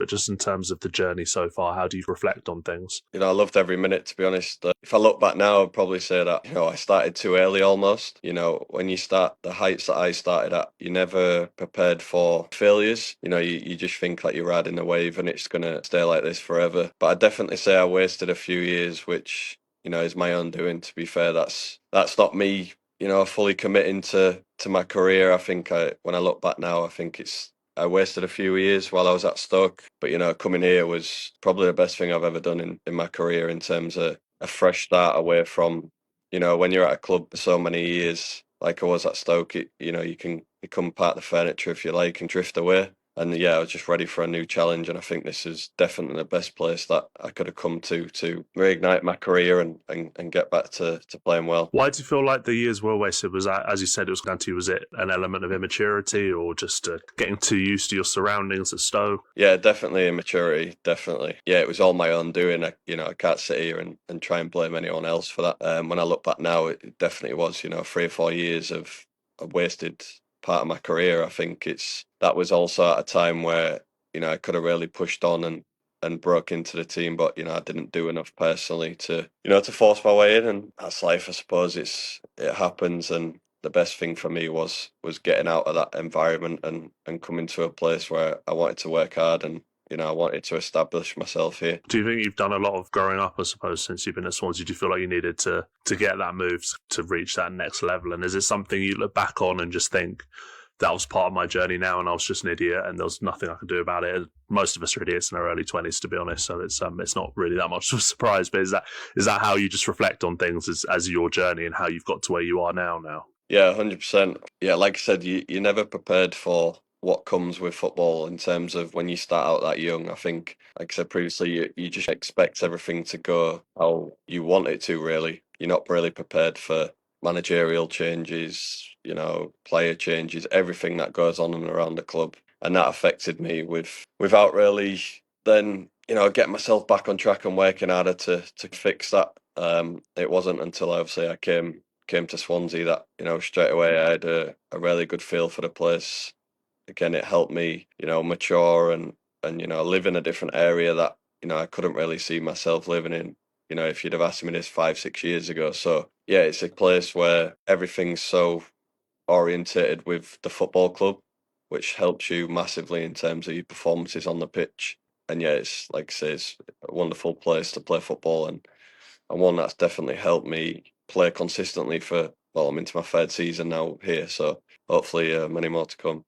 but just in terms of the journey so far, how do you reflect on things? I loved every minute, to be honest. If I look back now, I'd probably say that, I started too early almost. When you start the heights that I started at, you're never prepared for failures. You just think that you're riding the wave and it's going to stay like this forever. But I'd definitely say I wasted a few years, which, is my own doing. To be fair, that's not me, fully committing to my career. I think when I look back now, I think I wasted a few years while I was at Stoke, but coming here was probably the best thing I've ever done in my career in terms of a fresh start away from, when you're at a club for so many years, like I was at Stoke, you can become part of the furniture if you like and drift away. And yeah, I was just ready for a new challenge, and I think this is definitely the best place that I could have come to reignite my career and get back to playing well. Why do you feel like the years were wasted? Was that, as you said, it was down to, was it an element of immaturity or just getting too used to your surroundings at Stoke? Yeah, definitely immaturity, definitely. Yeah, it was all my own doing. I can't sit here and try and blame anyone else for that. When I look back now, it definitely was, 3 or 4 years of a wasted part of my career. I think that was also at a time where, I could have really pushed on and broke into the team, but, I didn't do enough personally to force my way in. And that's life, I suppose. It happens. And the best thing for me was getting out of that environment and coming to a place where I wanted to work hard and I wanted to establish myself here. Do you think you've done a lot of growing up, I suppose, since you've been at Swansea? Do you feel like you needed to get that move to reach that next level? And is it something you look back on and just think, that was part of my journey now and I was just an idiot and there was nothing I could do about it? Most of us are idiots in our early 20s, to be honest, so it's not really that much of a surprise. But is that how you just reflect on things as your journey and how you've got to where you are now? Yeah, 100%. Yeah, like I said, you're never prepared for what comes with football in terms of when you start out that young. I think, like I said previously, you just expect everything to go how you want it to, really. You're not really prepared for managerial changes, player changes, everything that goes on and around the club. And that affected me without really then, getting myself back on track and working harder to fix that. It wasn't until obviously I came to Swansea that, straight away I had a really good feel for the place. Again, it helped me, mature and live in a different area that, I couldn't really see myself living in, if you'd have asked me this 5, 6 years ago. So yeah, it's a place where everything's so orientated with the football club, which helps you massively in terms of your performances on the pitch. And yeah, it's like I say, it's a wonderful place to play football and one that's definitely helped me play consistently for, well, I'm into my third season now here, so hopefully many more to come.